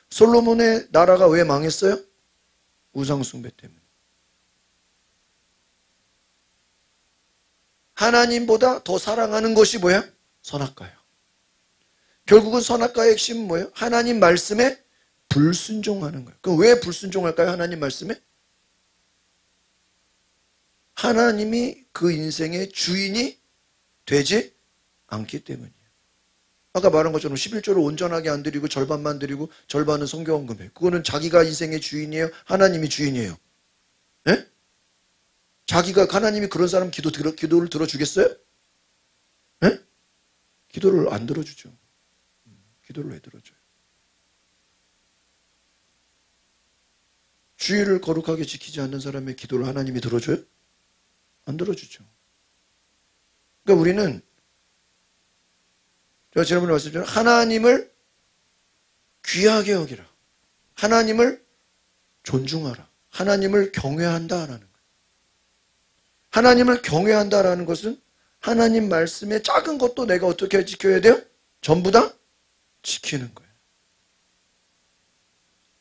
솔로몬의 나라가 왜 망했어요? 우상 숭배 때문에. 하나님보다 더 사랑하는 것이 뭐야? 선악과예요. 결국은 선악과의 핵심은 뭐예요? 하나님 말씀에 불순종하는 거예요. 그럼 왜 불순종할까요? 하나님 말씀에? 하나님이 그 인생의 주인이 되지 않기 때문이에요. 아까 말한 것처럼 11조를 온전하게 안 드리고 절반만 드리고 절반은 성경헌금해요. 그거는 자기가 인생의 주인이에요? 하나님이 주인이에요? 예? 자기가 하나님이 그런 사람 기도를 들어주겠어요? 예? 기도를 안 들어주죠. 기도를 왜 들어줘요? 주의를 거룩하게 지키지 않는 사람의 기도를 하나님이 들어줘요? 안 들어주죠. 그러니까 우리는 제가 지난번에 말씀드린 하나님을 귀하게 여기라. 하나님을 존중하라. 하나님을 경외한다라는 거예요. 하나님을 경외한다라는 것은 하나님 말씀의 작은 것도 내가 어떻게 지켜야 돼요? 전부 다 지키는 거예요.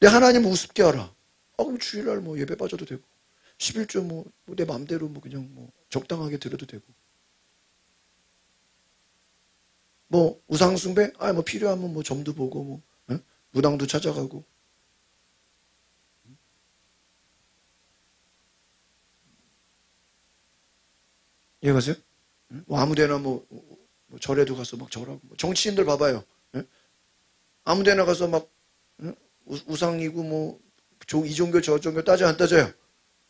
내 하나님을 우습게 하라. 그럼 주일날 뭐 예배 빠져도 되고 11조 뭐 내 마음대로 뭐 그냥 뭐 적당하게 드려도 되고 뭐 우상숭배? 뭐 필요하면 뭐 점도 보고 뭐 무당도 찾아가고 이해가세요? 뭐 아무데나 뭐 절에도 가서 막 절하고 뭐 정치인들 봐봐요. 아무데나 가서 막 우상이고 뭐 이 종교 저 종교 따져 안 따져요?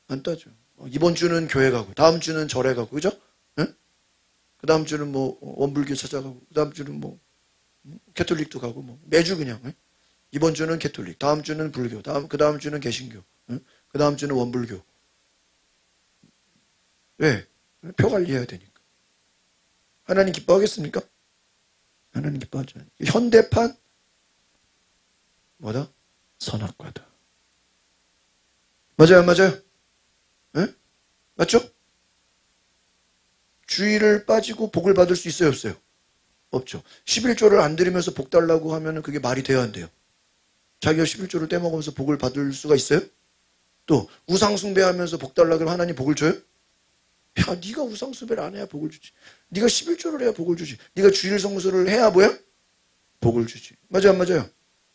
안 따져. 이번 주는 교회 가고 다음 주는 절에 가고 그죠? 그 다음 주는 뭐 원불교 찾아가고 그 다음 주는 뭐 캐톨릭도 가고 뭐 매주 그냥 이번 주는 캐톨릭, 다음 주는 불교, 그 다음 주는 개신교, 그 다음 주는 원불교. 왜? 표 관리해야 되니까. 하나님 기뻐하겠습니까? 하나님 기뻐하지 않아요. 현대판 뭐다? 선악과다. 맞아요, 안 맞아요? 네? 맞죠? 주의를 빠지고 복을 받을 수 있어요, 없어요? 없죠. 11조를 안 드리면서 복 달라고 하면 그게 말이 돼야 안 돼요. 자기가 11조를 떼먹으면서 복을 받을 수가 있어요? 또 우상 숭배하면서 복 달라고 하면 하나님 복을 줘요? 야, 네가 우상 숭배를 안 해야 복을 주지. 네가 11조를 해야 복을 주지. 네가 주일 성수를 해야 뭐야? 복을 주지. 맞아요, 안 맞아요?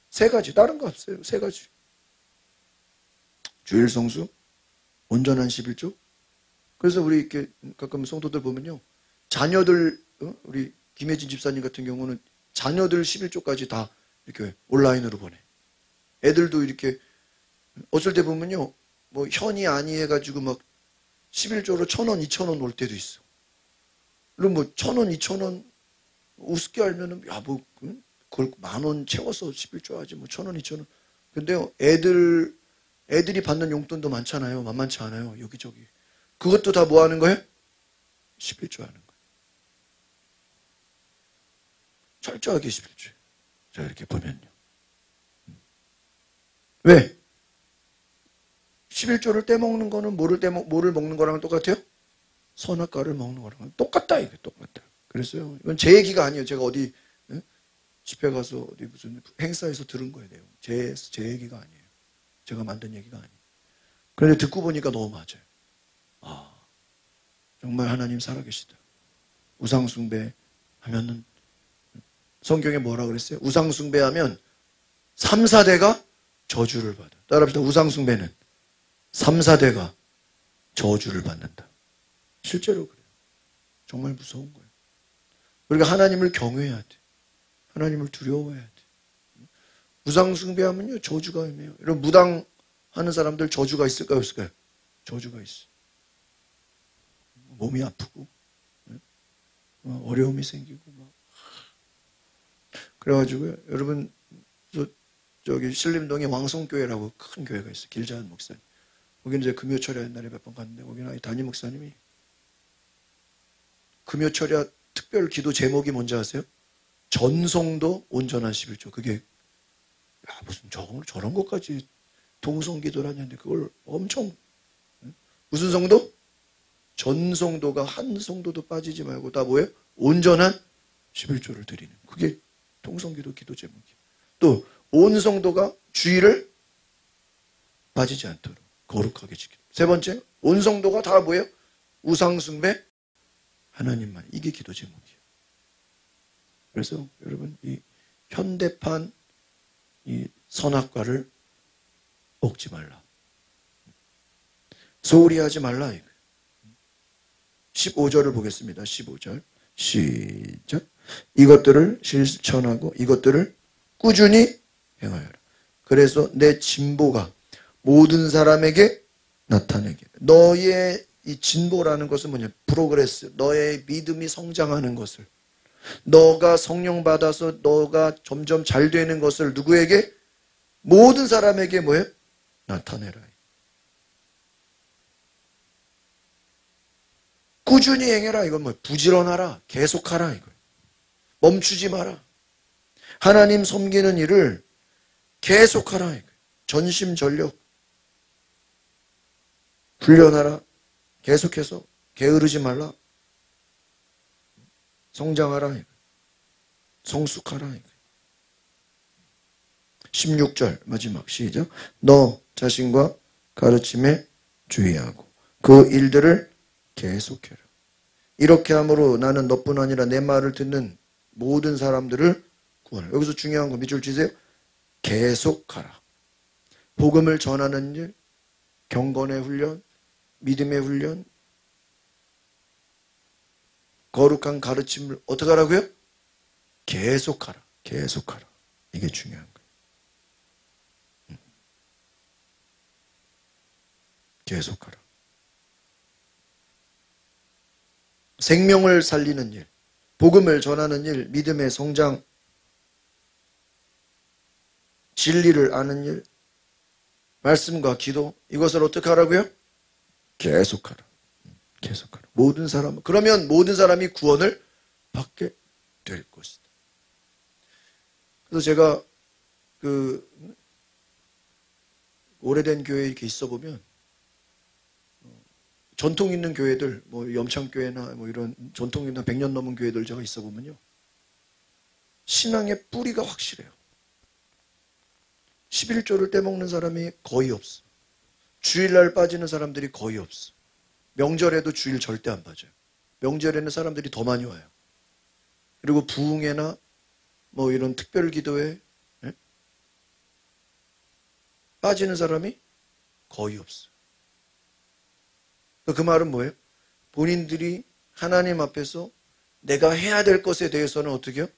세 가지. 다른 거 없어요. 세 가지. 주일 성수, 온전한 11조. 그래서 우리 이렇게 가끔 성도들 보면요. 자녀들, 우리 김혜진 집사님 같은 경우는 자녀들 11조까지 다 이렇게 온라인으로 보내. 애들도 이렇게 어쩔 때 보면요. 뭐 현이 아니 해가지고 막 11조로 1,000원, 2,000원 올 때도 있어. 그럼 뭐 1,000원, 2,000원 우습게 알면은 야, 뭐 그걸 10,000원 채워서 11조 하지 뭐 1,000원, 2,000원. 근데요. 애들이 받는 용돈도 많잖아요. 만만치 않아요. 여기저기. 그것도 다 뭐 하는 거예요? 11조 하는 거예요. 철저하게 11조. 자, 이렇게 보면요. 왜? 11조를 떼먹는 거는 뭐를 먹는 거랑 똑같아요? 선악과를 먹는 거랑 똑같다, 이게 똑같다. 그랬어요. 이건 제 얘기가 아니에요. 제가 어디, 집회 가서 어디 무슨 행사에서 들은 거예요. 제 얘기가 아니에요. 제가 만든 얘기가 아니에요. 그런데 듣고 보니까 너무 맞아요. 정말 하나님 살아계시다. 우상숭배 하면은, 성경에 뭐라 그랬어요? 우상숭배하면 3, 4대가 저주를 받아. 따라합시다. 우상숭배는 3, 4대가 저주를 받는다. 실제로 그래요. 정말 무서운 거예요. 우리가 하나님을 경외해야 돼. 하나님을 두려워해야 돼. 우상숭배하면요, 저주가 임해요. 이런 무당하는 사람들 저주가 있을까요, 없을까요? 저주가 있어. 몸이 아프고, 어려움이 생기고, 막. 그래가지고요, 여러분, 저기 신림동에 왕성교회라고 큰 교회가 있어요. 길자한 목사님. 거기는 이제 금요철야 옛날에 몇 번 갔는데, 거기는 담임 목사님이 금요철야 특별 기도 제목이 뭔지 아세요? 전성도 온전한 11조. 그게, 야, 무슨 저런 것까지 동성기도라는데 그걸 엄청, 무슨 성도? 전성도가 한 성도도 빠지지 말고 다 뭐예요? 온전한 11조를 드리는. 그게 통성기도 기도 제목이에요. 또 온 성도가 주의를 빠지지 않도록 거룩하게 지키는. 세 번째, 온 성도가 다 뭐예요? 우상숭배 하나님만. 이게 기도 제목이에요. 그래서 여러분 이 현대판 이 선악과를 먹지 말라. 소홀히 하지 말라. 15절을 보겠습니다. 15절 시작. 이것들을 실천하고 이것들을 꾸준히 행하여라. 그래서 내 진보가 모든 사람에게 나타내게. 너의 이 진보라는 것은 뭐냐? 프로그레스. 너의 믿음이 성장하는 것을. 너가 성령 받아서 너가 점점 잘 되는 것을 누구에게? 모든 사람에게 뭐예요? 나타내라. 꾸준히 행해라. 이건 뭐예요? 부지런하라. 계속하라. 이거. 멈추지 마라. 하나님 섬기는 일을 계속하라. 이거. 전심전력. 훈련하라. 계속해서 게으르지 말라. 성장하라. 성숙하라. 16절 마지막 시작. 너 자신과 가르침에 주의하고 그 일들을 계속해라. 이렇게 함으로 나는 너뿐 아니라 내 말을 듣는 모든 사람들을 구원하라. 여기서 중요한 거 밑줄 치세요. 계속하라. 복음을 전하는 일, 경건의 훈련, 믿음의 훈련, 거룩한 가르침을 어떻게 하라고요? 계속하라. 계속하라. 이게 중요한 거예요. 계속하라. 생명을 살리는 일, 복음을 전하는 일, 믿음의 성장, 진리를 아는 일, 말씀과 기도, 이것을 어떻게 하라고요? 계속하라. 계속하라. 모든 사람, 그러면 모든 사람이 구원을 받게 될 것이다. 그래서 제가 오래된 교회에 이렇게 있어 보면 전통 있는 교회들, 뭐 염창교회나 뭐 이런 전통 있는 100년 넘은 교회들 제가 있어 보면요. 신앙의 뿌리가 확실해요. 11조를 떼먹는 사람이 거의 없어. 주일날 빠지는 사람들이 거의 없어. 명절에도 주일 절대 안 빠져요. 명절에는 사람들이 더 많이 와요. 그리고 부흥회나 뭐 이런 특별 기도에 빠지는 사람이 거의 없어요. 그 말은 뭐예요? 본인들이 하나님 앞에서 내가 해야 될 것에 대해서는 어떻게 해요?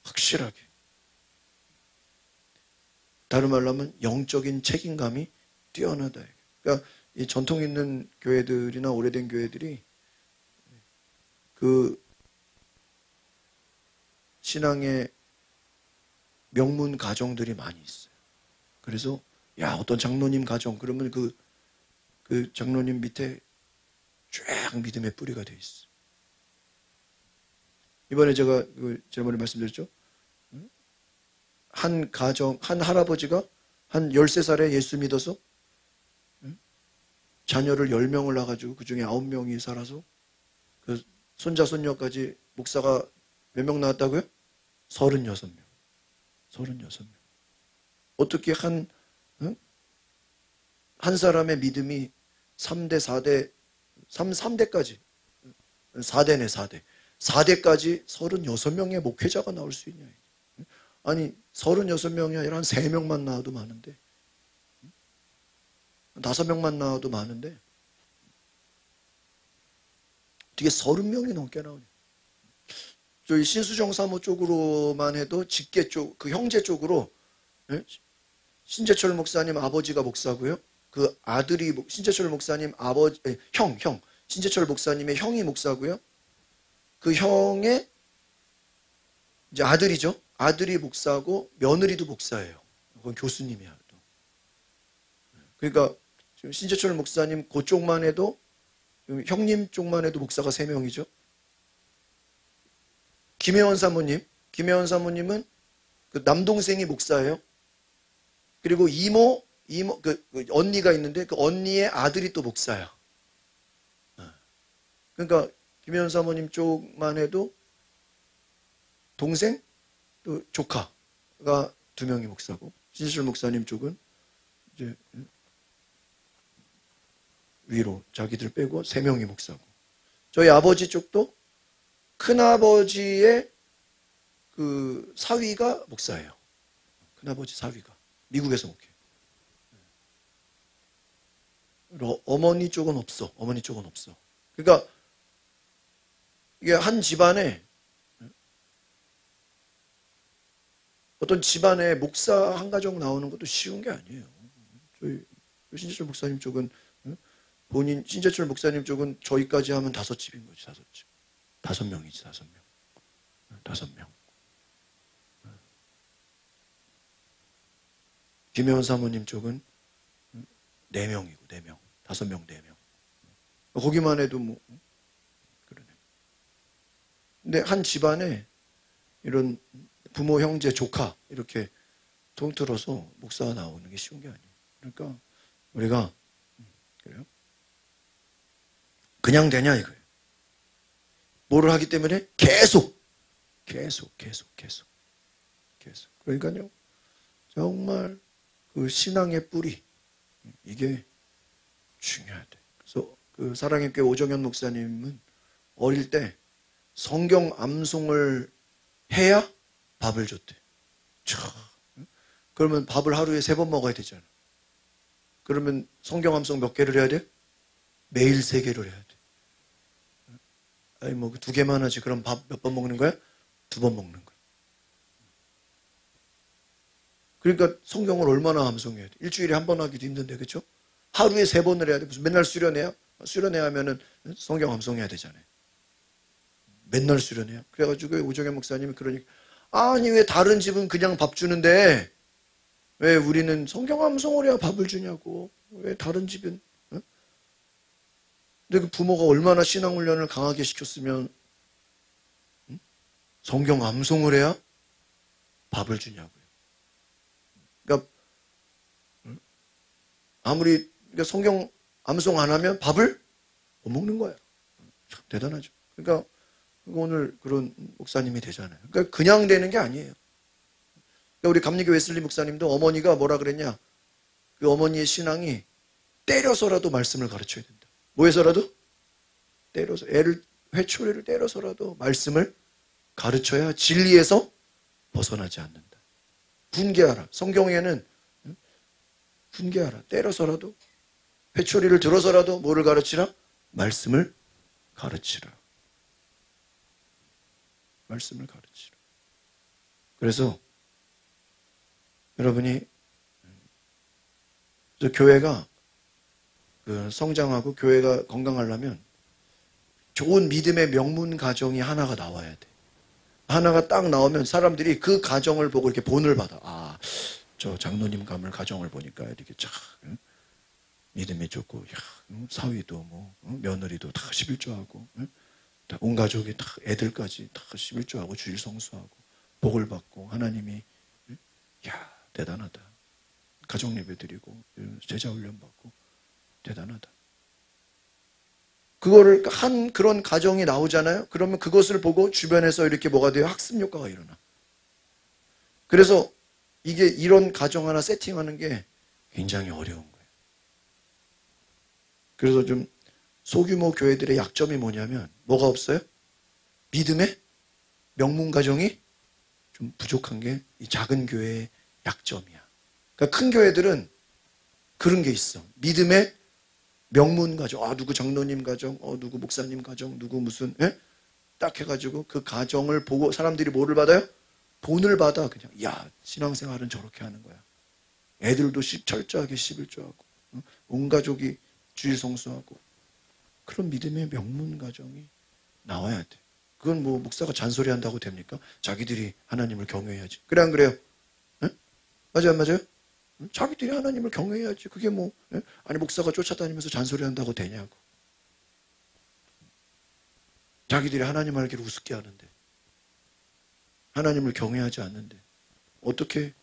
확실하게. 다른 말로 하면 영적인 책임감이 뛰어나다. 그러니까 이 전통 있는 교회들이나 오래된 교회들이 그 신앙의 명문 가정들이 많이 있어요. 그래서 야 어떤 장로님 가정 그러면 그 장로님 밑에 쫙 믿음의 뿌리가 돼 있어. 이번에 제가 지난번에 말씀드렸죠. 한 가정 한 할아버지가 한 13살에 예수 믿어서 자녀를 10명을 낳아가지고 그 중에 9명이 살아서 그 손자 손녀까지 목사가 몇 명 낳았다고요? 36명. 36명. 어떻게 한 사람의 믿음이 3대, 4대, 3대까지 4대네 4대. 4대까지 36명의 목회자가 나올 수 있냐. 아니 36명이 아니라 한 3명만 나와도 많은데 5명만 나와도 많은데 어떻게 30명이 넘게 나오냐. 저희 신수정 사모 쪽으로만 해도 직계 쪽, 그 형제 쪽으로 신재철 목사님 아버지가 목사고요. 그 아들이 신재철 목사님 아버지 형 신재철 목사님의 형이 목사고요. 그 형의 이제 아들이죠. 아들이 목사고 며느리도 목사예요. 그건 교수님이야 또. 그러니까 지금 신재철 목사님 그쪽만 해도 형님 쪽만 해도 목사가 3명이죠. 김혜원 사모님은 그 남동생이 목사예요. 그리고 이모 그 언니가 있는데 그 언니의 아들이 또 목사야. 그러니까 김혜원 사모님 쪽만 해도 동생 또 조카가 2명이 목사고 신실 목사님 쪽은 이제 위로 자기들 빼고 3명이 목사고 저희 아버지 쪽도 큰아버지의 그 사위가 목사예요. 큰아버지 사위가 미국에서 목회해요. 어머니 쪽은 없어. 그러니까 이게 한 집안에 어떤 집안에 목사 한 가정 나오는 것도 쉬운 게 아니에요. 저희 신재철 목사님 쪽은 본인 신재철 목사님 쪽은 저희까지 하면 5집인 거지. 5집. 5명이지. 5명. 5명. 김혜원 사모님 쪽은 4명이고 4명. 5명 4명. 거기만 해도 뭐 그러네. 근데 한 집안에 이런 부모, 형제, 조카 이렇게 통틀어서 목사가 나오는 게 쉬운 게 아니에요. 그러니까 우리가 그래요? 그냥 되냐 이거예요. 뭐를 하기 때문에 계속. 그러니까요. 정말 그 신앙의 뿌리 이게 중요하대. 그래서 그 사랑의 교회 오정현 목사님은 어릴 때 성경 암송을 해야 밥을 줬대. 그러면 밥을 하루에 3번 먹어야 되잖아. 그러면 성경 암송 몇 개를 해야 돼? 매일 3개를 해야 돼. 아니 뭐 2개만 하지. 그럼 밥 몇 번 먹는 거야? 2번 먹는 거야. 그러니까 성경을 얼마나 암송해야 돼? 일주일에 1번 하기도 힘든데, 그렇죠? 하루에 3번을 해야 돼. 무슨 맨날 수련해야? 수련해야 하면은 성경 암송해야 되잖아요. 맨날 수련해야. 그래가지고 오정현 목사님이 그러니까 아니 왜 다른 집은 그냥 밥 주는데 왜 우리는 성경 암송을 해야 밥을 주냐고. 왜 다른 집은? 어? 근데 그 부모가 얼마나 신앙 훈련을 강하게 시켰으면 성경 암송을 해야 밥을 주냐고요. 그러니까 아무리 성경 암송 안 하면 밥을 못 먹는 거예요. 참 대단하죠. 그러니까 오늘 그런 목사님이 되잖아요. 그러니까 그냥 되는 게 아니에요. 그러니까 우리 감리교 웨슬리 목사님도 어머니가 뭐라 그랬냐? 그 어머니의 신앙이 때려서라도 말씀을 가르쳐야 된다. 뭐 해서라도? 때려서. 애를 회초리를 때려서라도 말씀을 가르쳐야 진리에서 벗어나지 않는다. 분개하라. 성경에는 분개하라. 때려서라도 회초리를 들어서라도 뭐를 가르치라? 말씀을 가르치라. 말씀을 가르치라. 그래서 여러분이 교회가 성장하고 교회가 건강하려면 좋은 믿음의 명문 가정이 하나가 나와야 돼. 하나가 딱 나오면 사람들이 그 가정을 보고 이렇게 본을 받아. 아, 저 장로님 가정을 보니까 이렇게 참 믿음이 좋고, 야, 사위도 뭐 며느리도 다 11조하고, 온 가족이 다 애들까지 다 11조하고 주일 성수하고 복을 받고 하나님이 야 대단하다. 가정 예배 드리고 제자 훈련 받고 대단하다. 그거를 한 그런 가정이 나오잖아요. 그러면 그것을 보고 주변에서 이렇게 뭐가 돼요? 학습 효과가 일어나. 그래서 이게 이런 가정 하나 세팅하는 게 굉장히 어려운 거예요. 그래서 좀 소규모 교회들의 약점이 뭐냐면 뭐가 없어요? 믿음의 명문 가정이 좀 부족한 게 이 작은 교회의 약점이야. 그러니까 큰 교회들은 그런 게 있어. 믿음의 명문 가정, 누구 장로님 가정, 누구 목사님 가정, 누구 무슨, 딱 해가지고 그 가정을 보고 사람들이 뭐를 받아요? 본을 받아. 그냥, 야, 신앙생활은 저렇게 하는 거야. 애들도 철저하게 11조하고, 온 가족이 주일 성수하고, 그런 믿음의 명문 가정이 나와야 돼. 그건 뭐 목사가 잔소리 한다고 됩니까? 자기들이 하나님을 경외해야지. 그래, 안 그래요? 맞아요, 안 맞아요? 자기들이 하나님을 경외해야지. 그게 뭐, 아니, 목사가 쫓아다니면서 잔소리 한다고 되냐고. 자기들이 하나님 알기를 우습게 하는데, 하나님을 경외하지 않는데, 어떻게,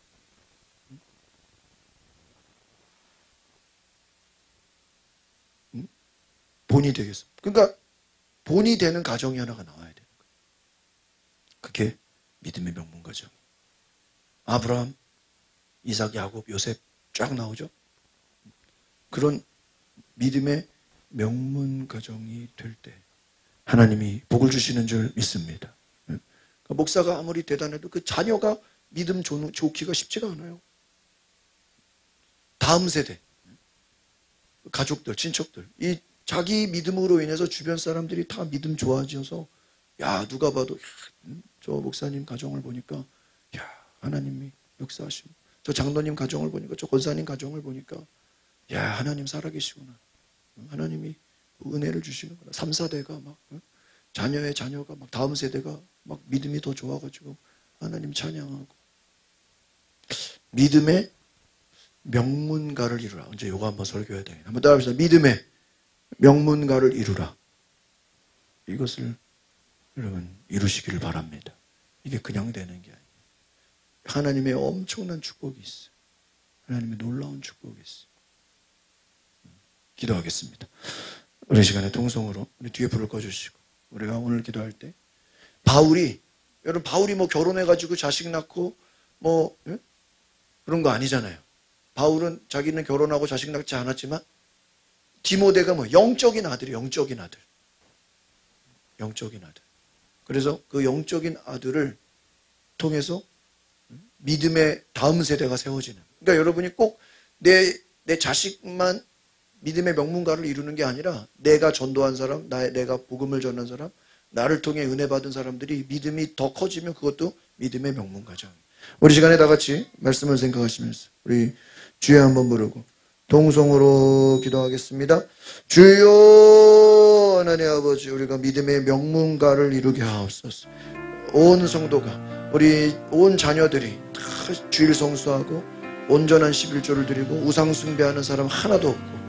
본이 되겠어. 그러니까, 본이 되는 가정이 하나가 나와야 되는 거예요. 그게 믿음의 명문 가정. 아브라함, 이삭, 야곱, 요셉 쫙 나오죠. 그런 믿음의 명문 가정이 될 때 하나님이 복을 주시는 줄 믿습니다. 그러니까 목사가 아무리 대단해도 그 자녀가 믿음 좋기가 쉽지가 않아요. 다음 세대, 가족들, 친척들, 이 자기 믿음으로 인해서 주변 사람들이 다 믿음 좋아져서 야, 누가 봐도 저 목사님 가정을 보니까 야, 하나님이 역사하시고, 저 장로님 가정을 보니까, 저 권사님 가정을 보니까 야, 하나님 살아계시구나. 하나님이 은혜를 주시는구나. 3, 4대가 막 자녀의 자녀가 막 다음 세대가 막 믿음이 더 좋아가지고 하나님 찬양하고. 믿음의 명문가를 이루라. 언제 요거 한번 설교해야 되겠네. 한번 따라합시다. 믿음의 명문가를 이루라. 이것을 여러분 이루시기를 바랍니다. 이게 그냥 되는 게 아니에요. 하나님의 엄청난 축복이 있어요. 하나님의 놀라운 축복이 있어요. 기도하겠습니다. 우리 시간에 통성으로 우리 뒤에 불을 꺼주시고, 우리가 오늘 기도할 때 여러분 바울이 뭐 결혼해가지고 자식 낳고 뭐 그런 거 아니잖아요. 바울은 자기는 결혼하고 자식 낳지 않았지만 디모데가 뭐 영적인 아들이 영적인 아들. 그래서 그 영적인 아들을 통해서 믿음의 다음 세대가 세워지는. 그러니까 여러분이 꼭 내 자식만 믿음의 명문가를 이루는 게 아니라 내가 전도한 사람, 내가 복음을 전한 사람, 나를 통해 은혜 받은 사람들이 믿음이 더 커지면 그것도 믿음의 명문가죠. 우리 시간에 다 같이 말씀을 생각하시면서 우리 주여 한번 부르고 동성으로 기도하겠습니다. 주여 하나님 아버지, 우리가 믿음의 명문가를 이루게 하옵소서. 온 성도가, 우리 온 자녀들이 다 주일 성수하고 온전한 11조를 드리고 우상 숭배하는 사람 하나도 없고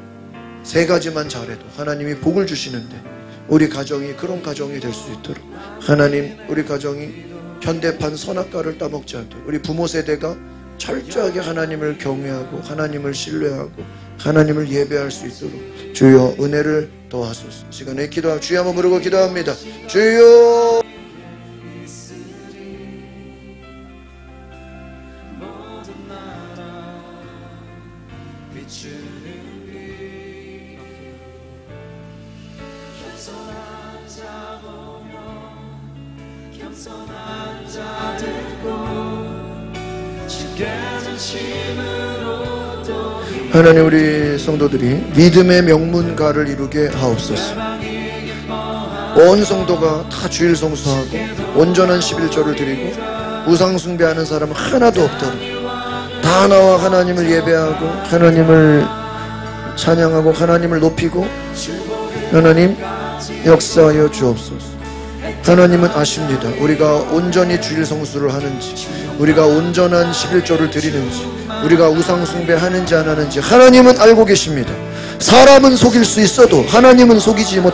세 가지만 잘해도 하나님이 복을 주시는데, 우리 가정이 그런 가정이 될 수 있도록 하나님, 우리 가정이 현대판 선악과를 따먹지 않도록 우리 부모 세대가 철저하게 하나님을 경외하고 하나님을 신뢰하고 하나님을 예배할 수 있도록 주여 은혜를 더하소서. 시간에 기도하고 주여 한번 부르고 기도합니다. 주여. 하나님, 우리 성도들이 믿음의 명문가를 이루게 하옵소서. 온 성도가 다 주일 성수하고 온전한 11조를 드리고 우상 숭배하는 사람 하나도 없도록 다 나와 하나님을 예배하고 하나님을 찬양하고 하나님을 높이고 하나님 역사하여 주옵소서. 하나님은 아십니다. 우리가 온전히 주일 성수를 하는지, 우리가 온전한 11조를 드리는지, 우리가 우상 숭배하는지 안 하는지 하나님은 알고 계십니다. 사람은 속일 수 있어도 하나님은 속이지 못